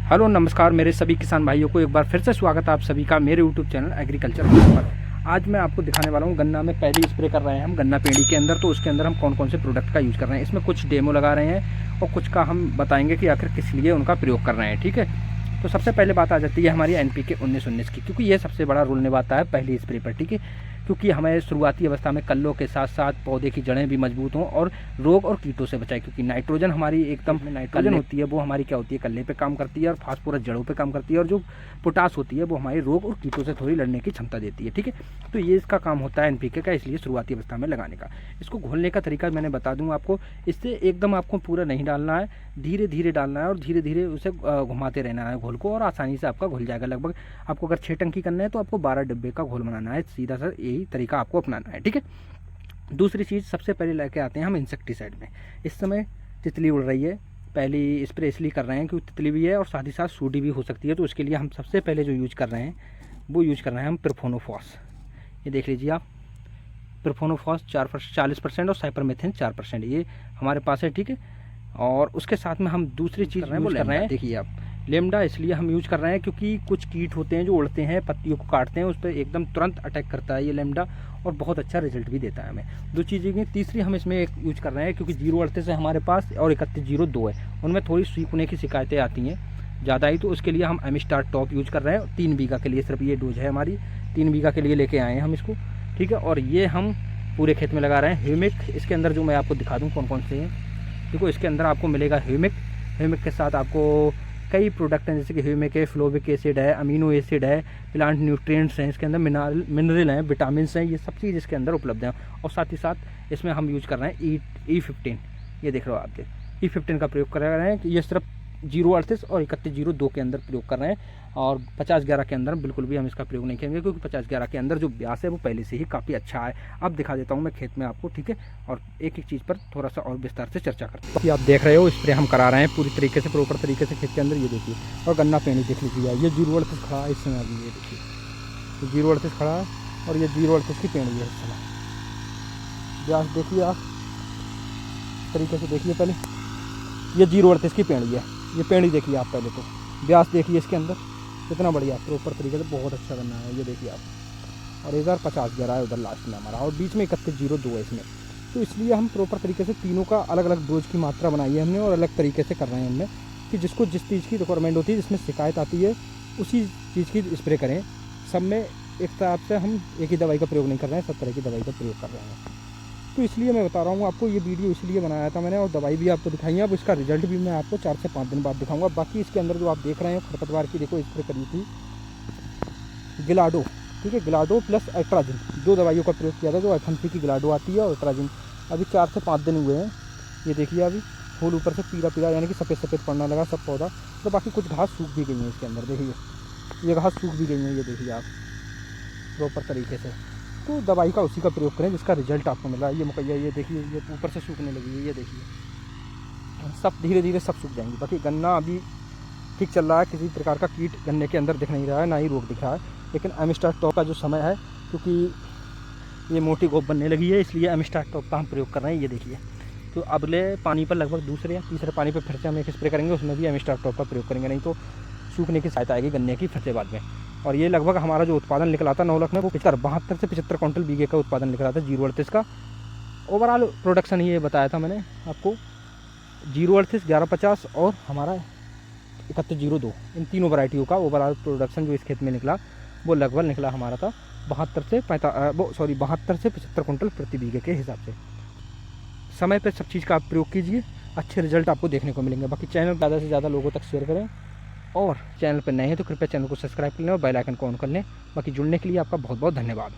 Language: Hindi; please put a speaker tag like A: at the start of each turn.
A: हेलो नमस्कार मेरे सभी किसान भाइयों को एक बार फिर से स्वागत है आप सभी का मेरे यूट्यूब चैनल एग्रीकल्चर पर। आज मैं आपको दिखाने वाला हूँ गन्ना में पहली स्प्रे कर रहे हैं हम गन्ना पेड़ी के अंदर। तो उसके अंदर हम कौन कौन से प्रोडक्ट का यूज़ कर रहे हैं, इसमें कुछ डेमो लगा रहे हैं और कुछ का हम बताएंगे कि आखिर किस लिए उनका प्रयोग कर रहे हैं। ठीक है, तो सबसे पहले बात आ जाती है हमारी NPK 19-19 की, क्योंकि ये सबसे बड़ा रोल निभाता है पहली स्प्रे पर। ठीक है, क्योंकि हमें शुरुआती अवस्था में कल्लों के साथ साथ पौधे की जड़ें भी मजबूत हों और रोग और कीटों से बचाए, क्योंकि नाइट्रोजन हमारी एकदम नाइट्रोजन होती है वो हमारी क्या होती है, कल्ले पे काम करती है और फास्फोरस जड़ों पे काम करती है, और जो पोटास होती है वो हमारी रोग और कीटों से थोड़ी लड़ने की क्षमता देती है। ठीक है, तो ये इसका काम होता है NPK का, इसलिए शुरुआती अवस्था में लगाने का। इसको घोलने का तरीका मैंने बता दूँ आपको, इससे एकदम आपको पूरा नहीं डालना है, धीरे धीरे डालना है और धीरे धीरे उसे घुमाते रहना है घोल को, और आसानी से आपका घुल जाएगा। लगभग आपको अगर 6 टंकी करना है तो आपको 12 डिब्बे का घोल बनाना है। सीधा सा यही तरीका आपको अपनाना है। ठीक है, दूसरी चीज़ सबसे पहले लेके आते हैं हम इंसेक्टिसाइड में। इस समय तितली उड़ रही है, पहली स्प्रे इसलिए कर रहे हैं क्योंकि तितली भी है और साथ ही साथ सूडी भी हो सकती है। तो उसके लिए हम सबसे पहले जो यूज कर रहे हैं वो यूज कर रहे हैं हम प्रोफोनोफॉस। ये देख लीजिए आप, प्रोफोनोफॉस 40% और साइपरमेथ्रिन 4% ये हमारे पास है। ठीक है, और उसके साथ में हम दूसरी चीज़ यूज कर रहे हैं, देखिए आप, लेमडा इसलिए हम यूज कर रहे हैं क्योंकि कुछ कीट होते हैं जो उड़ते हैं, पत्तियों को काटते हैं, उस पर एकदम तुरंत अटैक करता है ये लेमडा, और बहुत अच्छा रिजल्ट भी देता है हमें। दो चीज़ें की तीसरी हम इसमें एक यूज कर रहे हैं क्योंकि 038 से हमारे पास और 3102 है, उनमें थोड़ी सूख होने की शिकायतें आती हैं ज़्यादा ही, तो उसके लिए हम एमिस्टार टॉप यूज कर रहे हैं। 3 बीघा के लिए सिर्फ ये डोज है हमारी, 3 बीघा के लिए लेके आए हैं हम इसको। ठीक है, और ये हम पूरे खेत में लगा रहे हैं। ह्यूमिक इसके अंदर जो मैं आपको दिखा दूँ कौन कौन से हैं, देखो इसके अंदर आपको मिलेगा ह्यूमिक के साथ आपको कई प्रोडक्ट हैं, जैसे कि ह्यूमिक है, फ्लोविक एसिड है, अमीनो एसिड है, प्लांट न्यूट्रिएंट्स हैं, इसके अंदर मिनरल हैं, विटामिन हैं, ये सब चीज़ इसके अंदर उपलब्ध हैं। और साथ ही साथ इसमें हम यूज कर रहे हैं E15, ये देख रहे हो आप, E15 का प्रयोग कर रहे हैं। ये सिर्फ 038 और 3102 के अंदर प्रयोग कर रहे हैं, और 50-11 के अंदर बिल्कुल भी हम इसका प्रयोग नहीं करेंगे, क्योंकि 50-11 के अंदर जो ब्यास है वो पहले से ही काफ़ी अच्छा है। अब दिखा देता हूँ मैं खेत में आपको। ठीक है, और एक एक चीज़ पर थोड़ा सा और विस्तार से चर्चा करते हैं। आप देख रहे हो स्प्रे हम करा रहे हैं पूरी तरीके से, प्रॉपर तरीके से खेत के अंदर। ये देखिए, और गन्ना पेड़ी देख लीजिए, ये 038 खड़ा है इस समय अभी, ये देखिए, तो 038 खड़ा है और ये 038 की पेड़ी है इस समय। ब्यास देखिए आप तरीके से, देखिए पहले ये 038 की पेड़ी है, ये पेड़ी देखिए आप पहले, तो ब्यास देखिए इसके अंदर कितना बढ़िया प्रॉपर तरीके से, बहुत अच्छा गन्ना है ये देखिए आप। और इधर 50-11 है उधर लास्ट में हमारा, और बीच में 3102 है इसमें। तो इसलिए हम प्रॉपर तरीके से तीनों का अलग अलग डोज की मात्रा बनाई है हमने, और अलग तरीके से कर रहे हैं हमने कि जिसको जिस चीज़ की रिक्वायरमेंट होती है, जिसमें शिकायत आती है उसी चीज़ की स्प्रे करें। सब में एक हिसाब से हम एक ही दवाई का प्रयोग नहीं कर रहे हैं, सब तरह की दवाई का प्रयोग कर रहे हैं। तो इसलिए मैं बता रहा हूँ आपको, ये वीडियो इसलिए बनाया था मैंने, और दवाई भी आपको दिखाई है। अब इसका रिजल्ट भी मैं आपको 4 से 5 दिन बाद दिखाऊंगा। बाकी इसके अंदर जो आप देख रहे हैं खरपतवार की, देखो स्प्रे करी थी गिलाडो। ठीक है, गिलाडो प्लस अल्ट्राजिन, 2 दवाइयों का प्रयोग किया था। जो FMC की गिलाडो आती है और अल्ट्राजिन, अभी 4 से 5 दिन हुए हैं। ये देखिए अभी फूल ऊपर से पीला पीला यानी कि सफ़ेद सफ़ेद पड़ना लगा सब पौधा। तो बाकी कुछ घास सूख भी गई है इसके अंदर, देखिए ये घास सूख भी गई है, ये देखिए आप प्रॉपर तरीके से। तो दवाई का उसी का प्रयोग करें जिसका रिजल्ट आपको मिला। ये मकैया ये देखिए, ये ऊपर से सूखने लगी है, ये देखिए, सब धीरे धीरे सब सूख जाएंगी। बाकी गन्ना अभी ठीक चल रहा है, किसी प्रकार का कीट गन्ने के अंदर दिख नहीं रहा है, ना ही रोग दिख रहा है। लेकिन एमिस्टार टॉप का जो समय है, क्योंकि ये मोटी गोब बनने लगी है, इसलिए एमिस्टार टॉप का हम प्रयोग कर रहे हैं। ये देखिए, तो अगले पानी पर लगभग दूसरे या तीसरे पानी पर फिर से हम एक स्प्रे करेंगे, उसमें भी एमिस्टार टॉप का प्रयोग करेंगे, नहीं तो सूखने की सहायता आएगी गन्ने की फिर से बाद में। और ये लगभग हमारा जो उत्पादन निकला था 9 लाख में, वो 72 से 75 क्विंटल बीघे का उत्पादन निकला था 038 का। ओवरऑल प्रोडक्शन ये बताया था मैंने आपको, 038, 1150 और हमारा 3102, इन तीनों वैरायटियों का ओवरऑल प्रोडक्शन जो इस खेत में निकला वो लगभग निकला हमारा था 72 से 75 क्विंटल प्रति बीघे के हिसाब से। समय पर सब चीज़ का आप प्रयोग कीजिए, अच्छे रिजल्ट आपको देखने को मिलेंगे। बाकी चैनल ज़्यादा से ज़्यादा लोगों तक शेयर करें, और चैनल पर नए हैं तो कृपया चैनल को सब्सक्राइब कर लें और बेल आइकन को ऑन कर लें। बाकी जुड़ने के लिए आपका बहुत बहुत धन्यवाद।